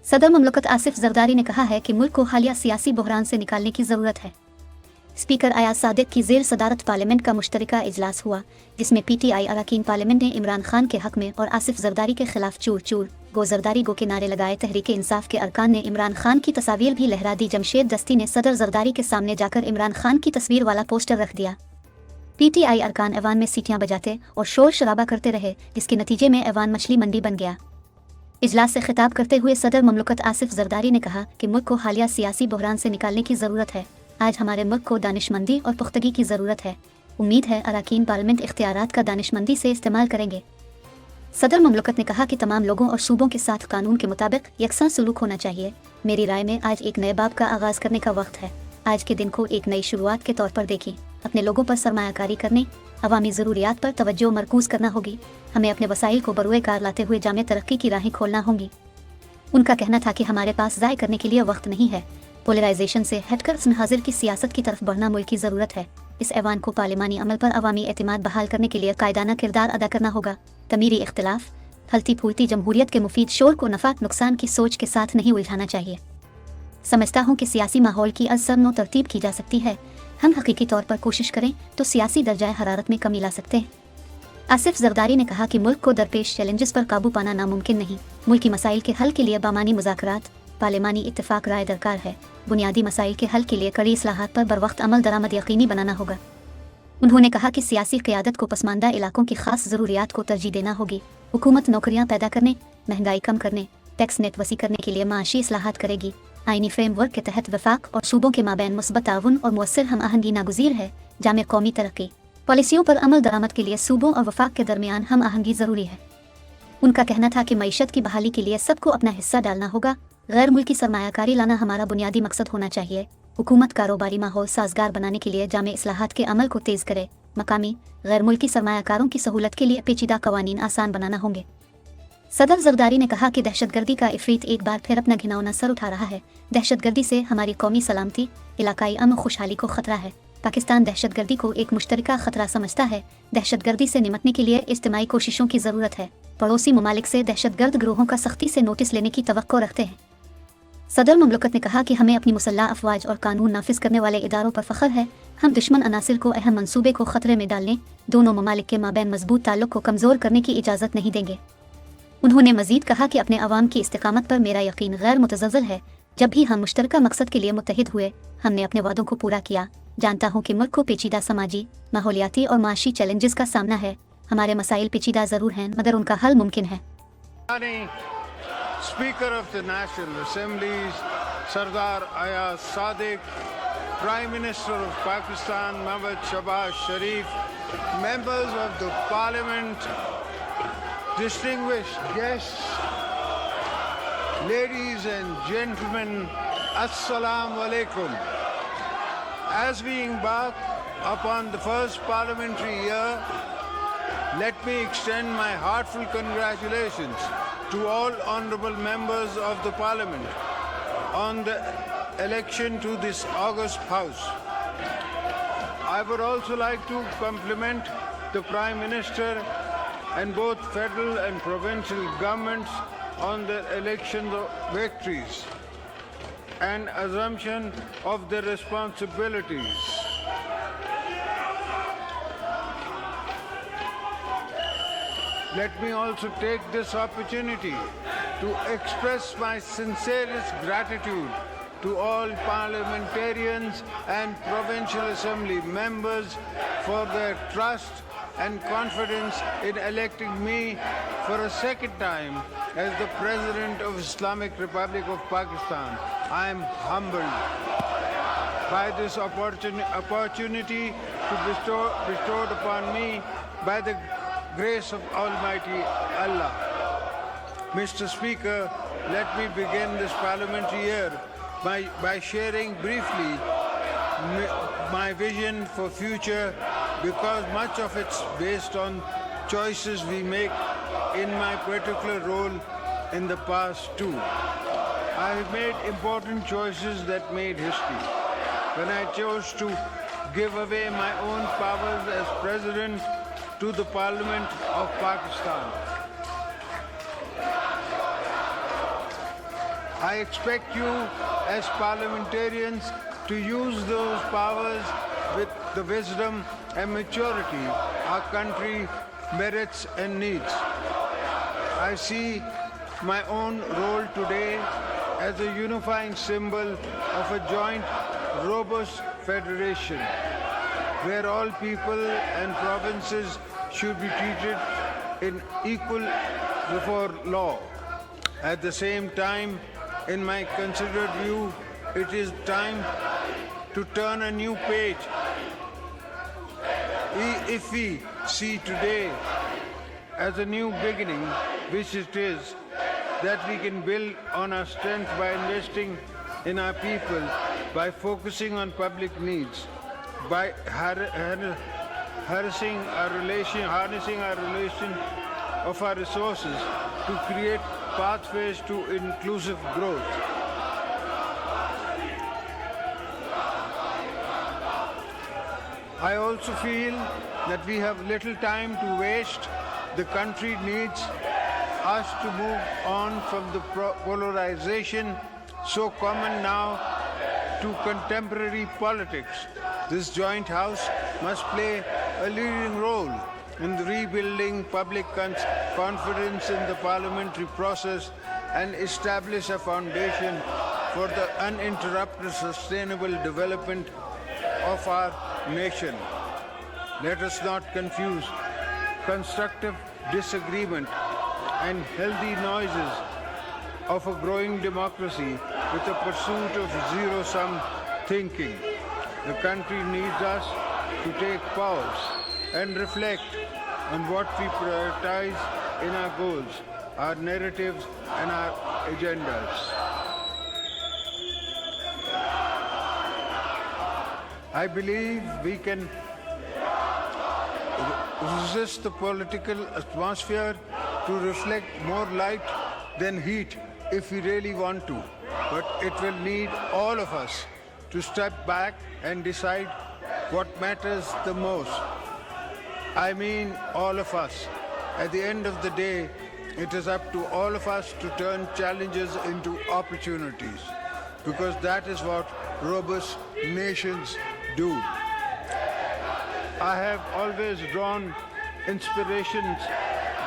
सदर ममलकत आसिफ जरदारी ने कहा है कि मुल्क को हालिया सियासी बहरान से निकालने की ज़रूरत है। स्पीकर अयाज सादिक की ज़ेर सदारत पार्लियामेंट का मुश्तरका इजलास हुआ, जिसमें PTI अरकान पार्लियामेंट ने इमरान खान के हक में और आसिफ जरदारी के खिलाफ चूर चूर गो जरदारी गो के नारे लगाए। तहरीक इंसाफ के अरकान ने इमरान खान की तस्वीर भी लहरा दी। जमशेद दस्ती ने सदर जरदारी के सामने जाकर इमरान खान की तस्वीर वाला पोस्टर रख दिया। PTI अरकान ऐवान में सीटियां बजाते और शोर शराबा करते रहे, जिसके नतीजे में ऐवान मछली मंडी बन गया। इजलास से खिताब करते हुए सदर ममलकत आसिफ जरदारी ने कहा कि मुल्क को हालिया सियासी बहरान से निकालने की ज़रूरत है। आज हमारे मुल्क को दानिशमंदी और पुख्तगी की ज़रूरत है। उम्मीद है अरकान पार्लियामेंट इख्तियारात का दानिशमंदी से इस्तेमाल करेंगे। सदर ममलकत ने कहा कि तमाम लोगों और सूबों के साथ कानून के मुताबिक यकसा सलूक होना चाहिए। मेरी राय में आज एक नए बाब का आगाज़ करने का वक्त है। आज के दिन को एक नई शुरुआत के तौर पर देखें। अपने लोगों पर सरमायाकारी करने, अवामी ज़रूरियात पर तवज्जो मरकूज़ करना होगी। हमें अपने वसाइल को बरूए कार लाते हुए जामे तरक्की की राहें खोलना होंगी। उनका कहना था कि हमारे पास ज़ाय करने के लिए वक्त नहीं है। पोलराइजेशन से हटकर हाजिर की सियासत की तरफ बढ़ना मुल्क की ज़रूरत है। इस ऐवान को पार्लिमानी अमल पर अवामी एतमाद बहाल करने के लिए कायदाना किरदार अदा करना होगा। तमीरी इख्तिलाफ, फलती फूलती जमहूरियत के मुफीद शोर को नफ़ात नुकसान की सोच के साथ नहीं उलझाना चाहिए। समझता हूँ कि सियासी माहौल की असरनो तरतीब की जा सकती है। हम हकीकी तौर पर कोशिश करें तो सियासी दर्जाए हरारत में कमी ला सकते हैं। आसिफ जरदारी ने कहा कि मुल्क को दरपेश चैलेंजेस पर काबू पाना नामुमकिन नहीं। मुल्की मसाइल के हल के लिए बामानी मुज़ाकरात, पार्लिमानी इत्तेफाक राय दरकार है। बुनियादी मसाइल के हल के लिए कड़ी इस्लाहात पर बरवक्त अमल दरामद यकीनी बनाना होगा। उन्होंने कहा कि सियासी क़यादत को पसमानदा इलाकों की ख़ास ज़रूरियात को तरजीह देना होगी। हुकूमत नौकरियाँ पैदा करने, महंगाई कम करने, टैक्स नेट वसी करने के लिए माशी इस्लाहात करेगी। आइनी फ्रेमवर्क के तहत वफाक और सूबों के माबैन मुस्बत ताउन और मुअस्सिर हम आहंगी नागुज़ीर है। जामे कौमी तरक्की पॉलिसियों पर अमल दरामद के लिए सूबों और वफाक के दरमियान हम आहंगी ज़रूरी है। उनका कहना था कि मईशत की बहाली के लिए सबको अपना हिस्सा डालना होगा। गैर मुल्की सरमायाकारी लाना हमारा बुनियादी मकसद होना चाहिए। हुकूमत कारोबारी माहौल साजगार बनाने के लिए जामे इस्लाहात के अमल को तेज़ करे। मकामी गैर मुल्की सरमायाकारों की सहूलत के लिए पेचीदा कवानीन आसान बनाना होंगे। सदर जरदारी ने कहा कि दहशतगर्दी का इफरीत एक बार फिर अपना घिनौना सर उठा रहा है। दहशतगर्दी से हमारी कौमी सलामती, इलाकाई अमन खुशहाली को खतरा है। पाकिस्तान दहशतगर्दी को एक मुश्तरका खतरा समझता है। दहशतगर्दी से निमटने के लिए इज्तिमाई कोशिशों की ज़रूरत है। पड़ोसी ममालिक से दहशतगर्द गिरोहों का सख्ती से नोटिस लेने की तवक्को रखते हैं। सदर ममलकत ने कहा कि हमें अपनी मुसल्लह अफवाज और कानून नाफिज करने वाले इदारों पर फ़ख्र है। हम दुश्मन अनासिर को अहम मंसूबे को ख़तरे में डालने, दोनों ममालिक के माबैन मजबूत ताल्लुक़ को कमज़ोर करने की इजाज़त नहीं देंगे। उन्होंने मज़ीद कहा कि अपने अवाम की इस्तिकामत पर मेरा यकीन गैर मुतज़ल्ज़ल है। जब भी हम मुश्तरका मकसद के लिए मुत्तहिद हुए, हमने अपने वादों को पूरा किया। जानता हूँ कि मुल्क को पेचीदा समाजी, माहौलियाती और माशी चैलेंजेस का सामना है। हमारे मसाइल पेचीदा ज़रूर हैं, मगर उनका हल मुमकिन है। Speaker of the National Assembly, Sardar Ayaz Sadiq, Prime Minister of Pakistan, Mehmet Shahbaz Sharif, members of the Parliament, distinguished guests, ladies and gentlemen, Assalamu alaikum. As we embark upon the first parliamentary year, let me extend my heartfelt congratulations to all honourable members of the Parliament on the election to this august House. I would also like to compliment the Prime Minister and both federal and provincial governments on their election victories and assumption of their responsibilities. Let me also take this opportunity to express my sincerest gratitude to all parliamentarians and provincial assembly members for their trust and confidence in electing me for a second time as the President of Islamic Republic of Pakistan. I am humbled by this opportunity bestowed upon me by the grace of Almighty Allah. Mr. Speaker, let me begin this parliamentary year by sharing briefly my vision for future, because much of it's based on choices we make in my particular role in the past too. I have made important choices that made history when I chose to give away my own powers as President to the Parliament of Pakistan. expect you as parliamentarians to use those powers with the wisdom and maturity our country merits and needs. I see my own role today as a unifying symbol of a joint, robust federation, where all people and provinces should be treated in equal before law. At the same time, in my considered view, it is time to turn a new page. If we see today as a new beginning, which it is, that we can build on our strength by investing in our people, by focusing on public needs, by harnessing our relation of our resources to create pathways to inclusive growth. I also feel that we have little time to waste. The country needs us to move on from the polarization so common now to contemporary politics. This joint house must play a leading role in rebuilding public confidence in the parliamentary process and establish a foundation for the uninterrupted sustainable development of our nation. Let us not confuse constructive disagreement and healthy noises of a growing democracy with the pursuit of zero-sum thinking. The country needs us to take pause and reflect on what we prioritize in our goals, our narratives, and our agendas. I believe we can resist the political atmosphere to reflect more light than heat if we really want to. But it will need all of us to step back and decide what matters the most. I mean all of us. At the end of the day, it is up to all of us to turn challenges into opportunities, because that is what robust nations do. I have always drawn inspirations,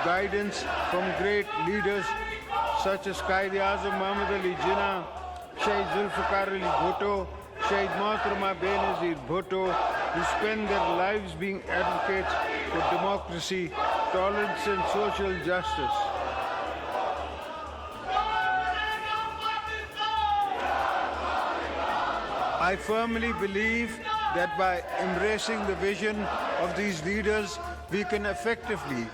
guidance from great leaders such as Quaid-e-Azam Muhammad Ali Jinnah, Shaheed Zulfikar Ali Bhutto, Shaheed Mohtharama Benazir Bhutto, who spend their lives being advocates for democracy, tolerance, and social justice. I firmly believe that by embracing the vision of these leaders, we can effectively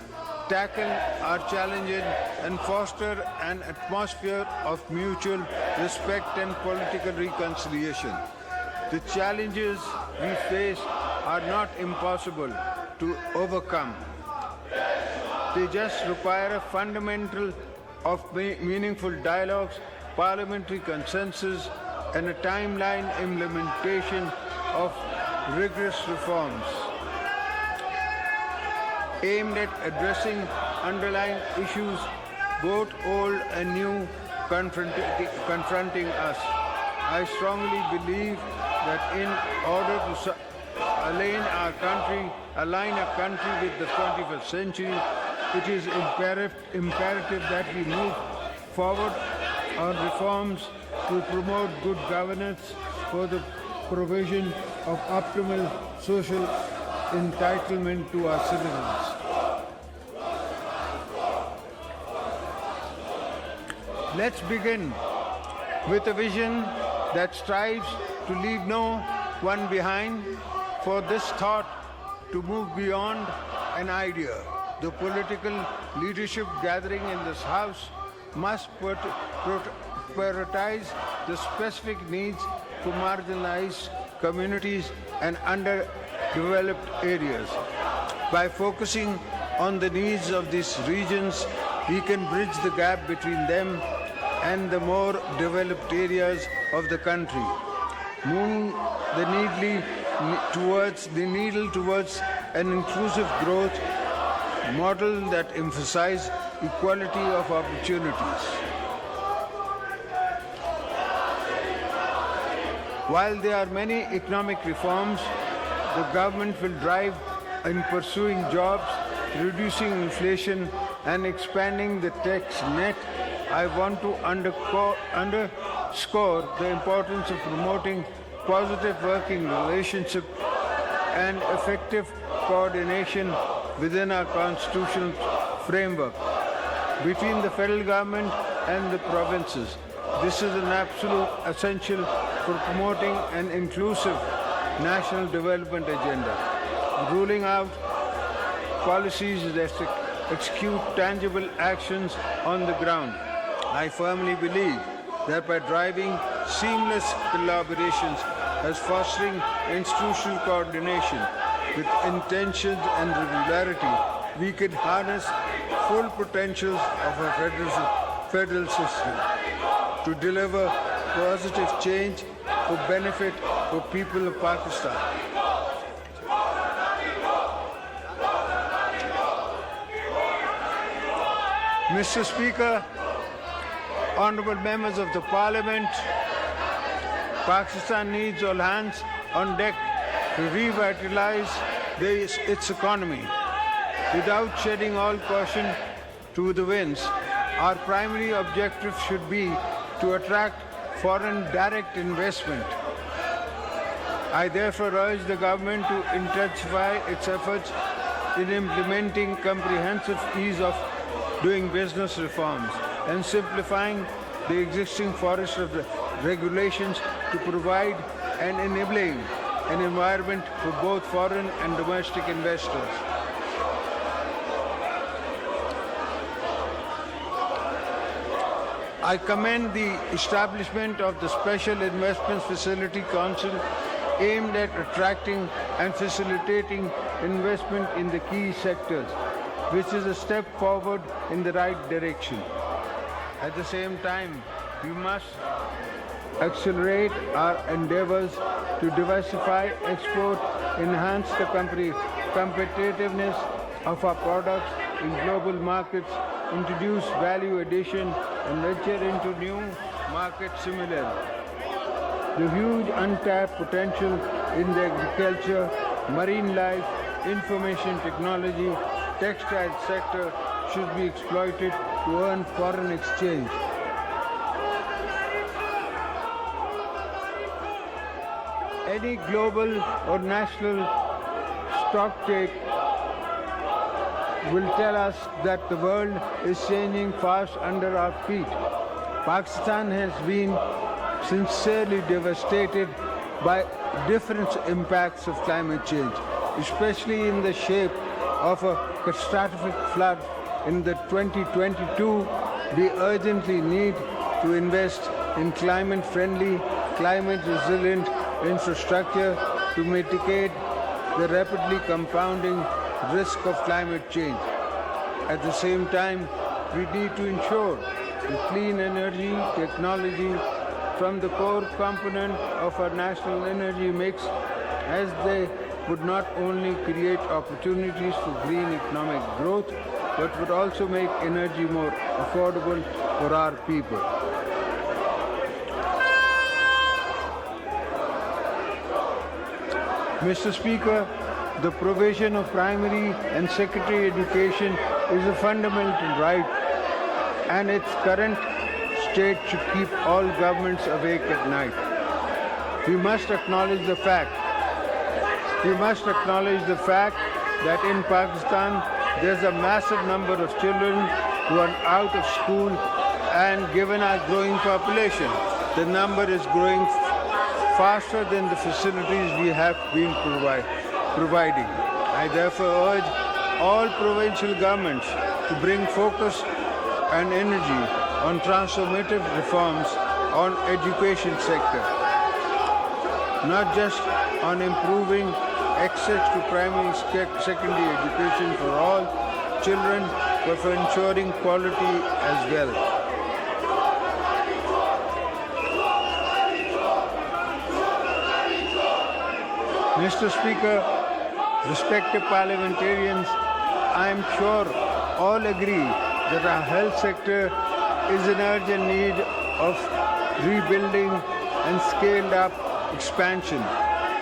tackle our challenges and foster an atmosphere of mutual respect and political reconciliation. The challenges we face are not impossible to overcome. They just require a fundamental of meaningful dialogues, parliamentary consensus, and a timeline implementation of rigorous reforms aimed at addressing underlying issues, both old and new, confronting us. I strongly believe that in order to align our country with the 21st century, it is imperative that we move forward on reforms to promote good governance for the provision of optimal social entitlement to our citizens. Let's begin with a vision that strives to leave no one behind, for this thought to move beyond an idea. The political leadership gathering in this House must prioritize the specific needs for marginalized communities and underdeveloped areas. By focusing on the needs of these regions, we can bridge the gap between them and the more developed areas of the country, moving the needle towards an inclusive growth model that emphasizes equality of opportunities. While there are many economic reforms, the government will drive in pursuing jobs, reducing inflation, and expanding the tax net. I want to underscore the importance of promoting positive working relationship and effective coordination within our constitutional framework between the federal government and the provinces. This is an absolute essential for promoting an inclusive national development agenda, ruling out policies that execute tangible actions on the ground. I firmly believe that by driving seamless collaborations as fostering institutional coordination with intentions and regularity, we can harness full potentials of our federal system to deliver positive change for benefit for people of Pakistan. Mr. Speaker, honorable members of the Parliament, Pakistan needs all hands on deck to revitalize its economy. Without shedding all caution to the winds, our primary objective should be to attract foreign direct investment. I therefore urge the government to intensify its efforts in implementing comprehensive ease of doing business reforms and simplifying the existing forest of regulations to provide and enabling an environment for both foreign and domestic investors. I commend the establishment of the Special Investments Facility Council aimed at attracting and facilitating investment in the key sectors, which is a step forward in the right direction. At the same time, we must accelerate our endeavors to diversify export, enhance the competitiveness of our products in global markets, introduce value addition, and venture into new markets similarly. The huge untapped potential in the agriculture, marine life, information technology, textile sector should be exploited to earn foreign exchange. Any global or national stocktake will tell us that the world is changing fast under our feet. Pakistan has been sincerely devastated by different impacts of climate change, especially in the shape of a catastrophic flood in the 2022. We urgently need to invest in climate-friendly, climate-resilient infrastructure to mitigate the rapidly compounding risk of climate change. At the same time, we need to ensure the clean energy technology from the core component of our national energy mix, as they would not only create opportunities for green economic growth, but would also make energy more affordable for our people. Mr. Speaker, the provision of primary and secondary education is a fundamental right, and its current state should keep all governments awake at night. We must acknowledge the fact that in Pakistan there's a massive number of children who are out of school, and given our growing population, the number is growing faster than the facilities we have been providing. I therefore urge all provincial governments to bring focus and energy on transformative reforms on education sector, not just on improving access to primary secondary education for all children, but for ensuring quality as well. Mr. Speaker, respected parliamentarians, I am sure all agree that our health sector is in urgent need of rebuilding and scaled up expansion,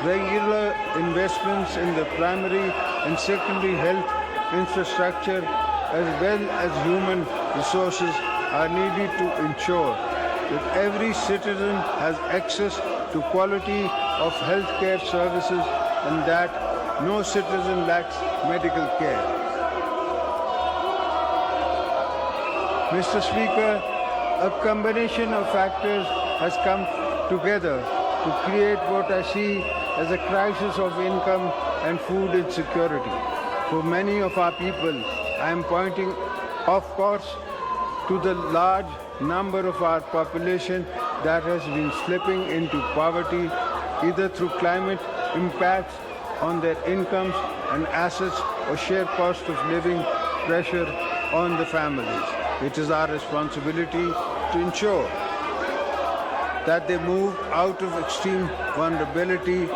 regular investments in the primary and secondary health infrastructure as well as human resources are needed to ensure that every citizen has access to quality of healthcare services and that no citizen lacks medical care. Mr. Speaker, a combination of factors has come together to create what I see as a crisis of income and food insecurity. For many of our people, I am pointing, of course, to the large number of our population that has been slipping into poverty either through climate impacts on their incomes and assets or sheer cost of living pressure on the families. It is our responsibility to ensure that they move out of extreme vulnerability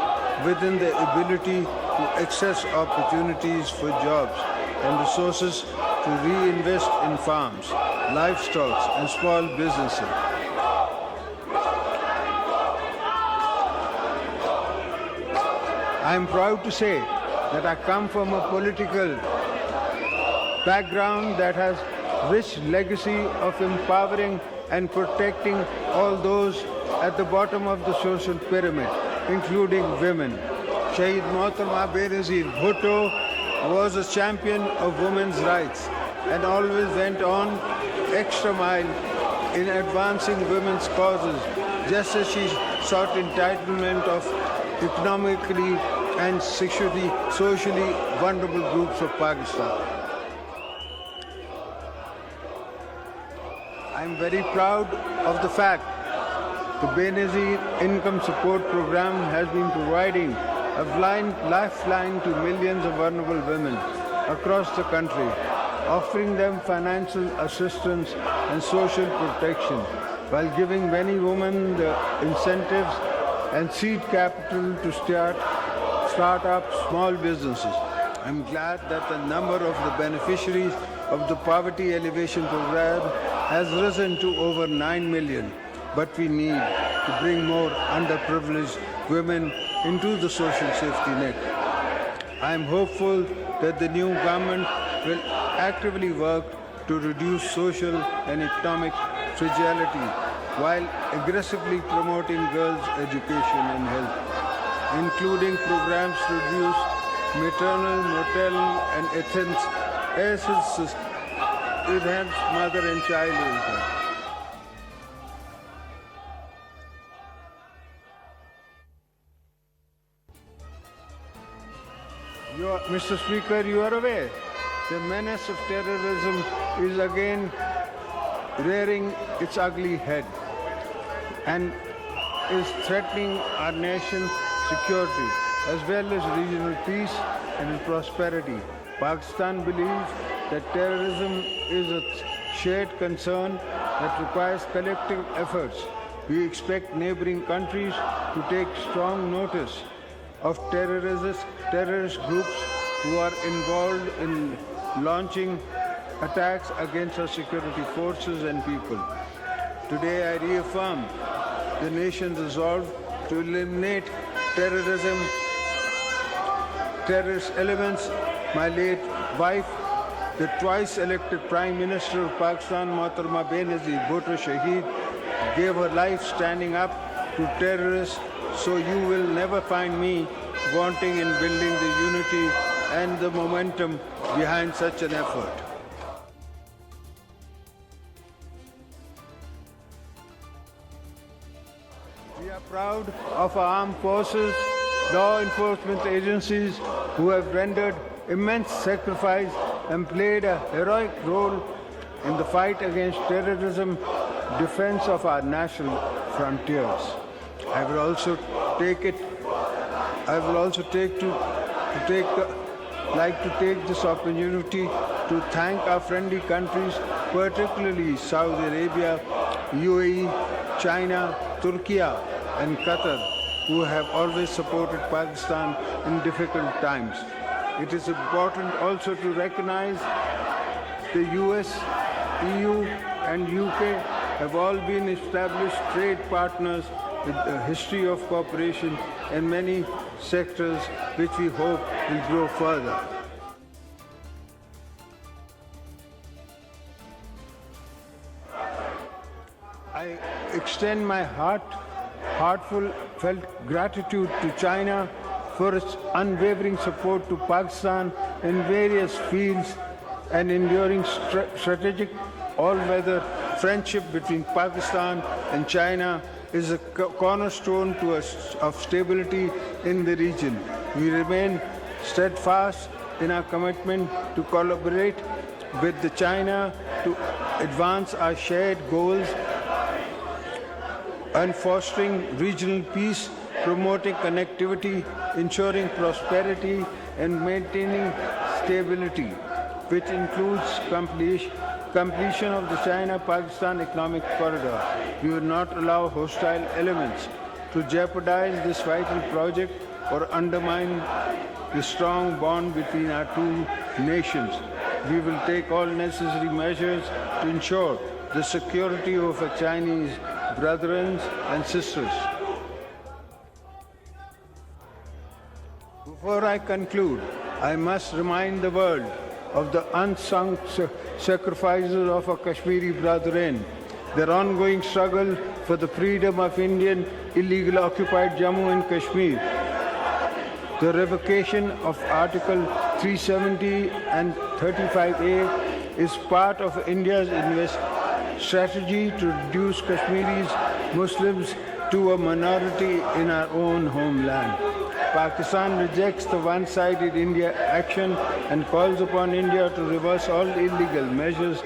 within their ability to access opportunities for jobs and resources to reinvest in farms, livestock, and small businesses. I am proud to say that I come from a political background that has rich legacy of empowering and protecting all those at the bottom of the social pyramid, including women. Shaheed Mohtarma Benazir Bhutto was a champion of women's rights and always went on extra mile in advancing women's causes, just as she sought entitlement of economically and socially vulnerable groups of Pakistan. I am very proud of the fact the Benazir Income Support Program has been providing a lifeline to millions of vulnerable women across the country, offering them financial assistance and social protection, while giving many women the incentives and seed capital to start up small businesses. I'm glad that the number of the beneficiaries of the Poverty Elevation Program has risen to over 9 million, but we need to bring more underprivileged women into the social safety net. I am hopeful that the new government will actively work to reduce social and economic fragility while aggressively promoting girls' education and health, including programs to reduce maternal, maternal, and enhance mother and child income. Mr. Speaker, you are aware the menace of terrorism is again rearing its ugly head and is threatening our nation's security as well as regional peace and prosperity. Pakistan believes that terrorism is a shared concern that requires collective efforts. We expect neighboring countries to take strong notice of terrorist groups who are involved in launching attacks against our security forces and people. Today I reaffirm the nation's resolve to eliminate terrorist elements. My late wife, the twice elected Prime Minister of Pakistan, Mohtarma Benazir Bhutto Shaheed, gave her life standing up to terrorists, so you will never find me wanting in building the unity and the momentum behind such an effort. We are proud of our armed forces, law enforcement agencies who have rendered immense sacrifice and played a heroic role in the fight against terrorism, defense of our national frontiers. I will also take this opportunity to thank our friendly countries, particularly Saudi Arabia, UAE, China, Turkey, and Qatar, who have always supported Pakistan in difficult times. It is important also to recognize the US, EU, and UK have all been established trade partners with a history of cooperation in many sectors which we hope will grow further. I extend my heartfelt gratitude to China for its unwavering support to Pakistan in various fields and enduring strategic all-weather friendship between Pakistan and China is a cornerstone of stability in the region. We remain steadfast in our commitment to collaborate with China to advance our shared goals and fostering regional peace, promoting connectivity, ensuring prosperity, and maintaining stability, which includes completion of the China-Pakistan Economic Corridor. We will not allow hostile elements to jeopardize this vital project or undermine the strong bond between our two nations. We will take all necessary measures to ensure the security of our Chinese brethren and sisters. Before I conclude, I must remind the world of the unsung sacrifices of our Kashmiri brethren, their ongoing struggle for the freedom of Indian illegally occupied Jammu and Kashmir. The revocation of Article 370 and 35A is part of India's strategy to reduce Kashmiris Muslims to a minority in our own homeland. Pakistan rejects the one-sided India action and calls upon India to reverse all illegal measures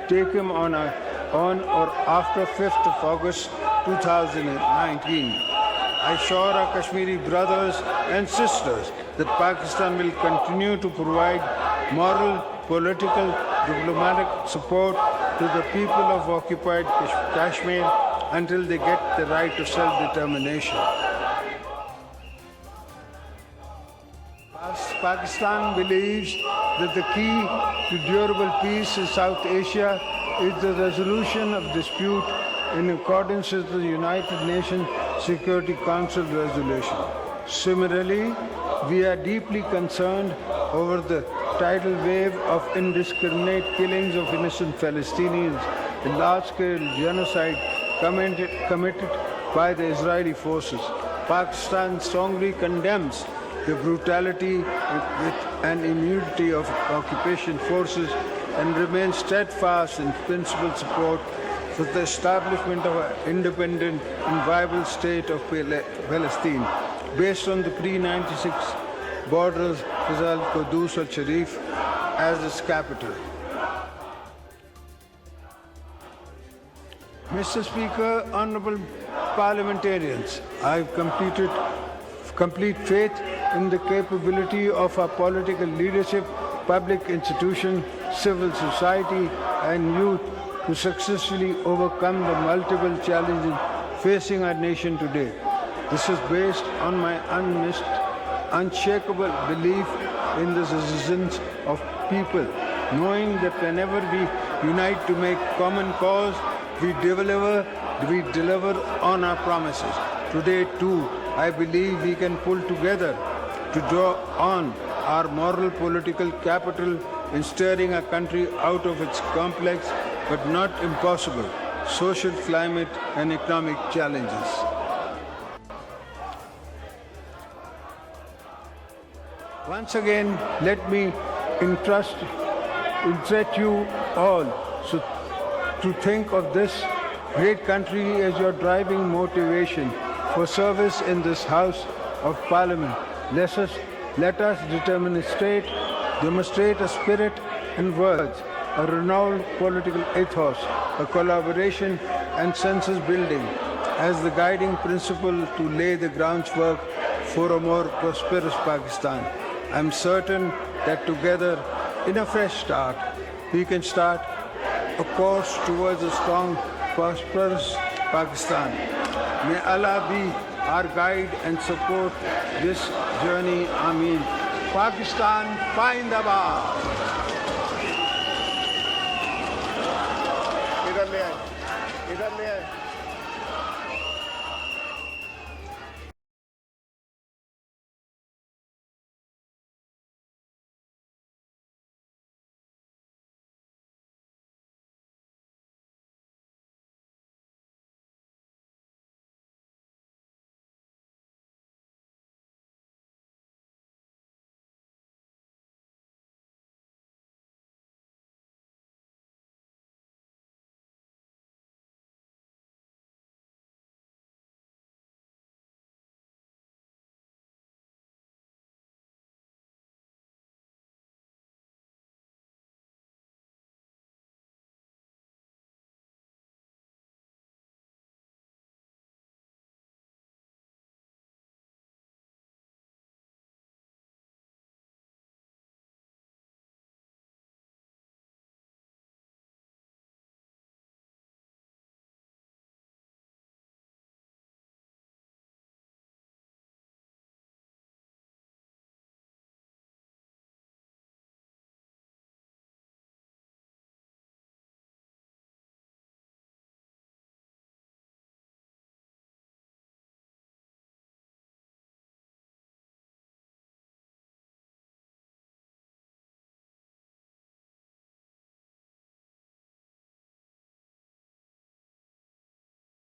taken on or after 5th of August 2019. I assure our Kashmiri brothers and sisters that Pakistan will continue to provide moral, political, diplomatic support to the people of occupied Kashmir until they get the right of self-determination. Pakistan believes that the key to durable peace in South Asia is the resolution of dispute in accordance with the United Nations Security Council resolution. Similarly, we are deeply concerned over the tidal wave of indiscriminate killings of innocent Palestinians, a large-scale genocide committed by the Israeli forces. Pakistan strongly condemns the brutality and impunity of occupation forces and remains steadfast in principled support for the establishment of an independent and viable state of Palestine based on the pre-96 borders with Al-Quds al-Sharif as its capital. Mr. Speaker, honorable parliamentarians, I have complete faith in the capability of our political leadership, public institutions, civil society, and youth to successfully overcome the multiple challenges facing our nation today. This is based on my unshakable belief in the resilience of people, knowing that whenever we unite to make common cause, we deliver on our promises. Today, too, I believe we can pull together to draw on our moral political capital in steering our country out of its complex but not impossible social climate and economic challenges. Once again, let me entreat you all to think of this great country as your driving motivation for service in this House of Parliament. Let us demonstrate a spirit and words, a renowned political ethos, a collaboration and census building as the guiding principle to lay the groundwork for a more prosperous Pakistan. I am certain that together, in a fresh start, we can start a course towards a strong, prosperous Pakistan. May Allah be our guide and support this journey. Ameen. Pakistan, Zindabad. इधर ले आए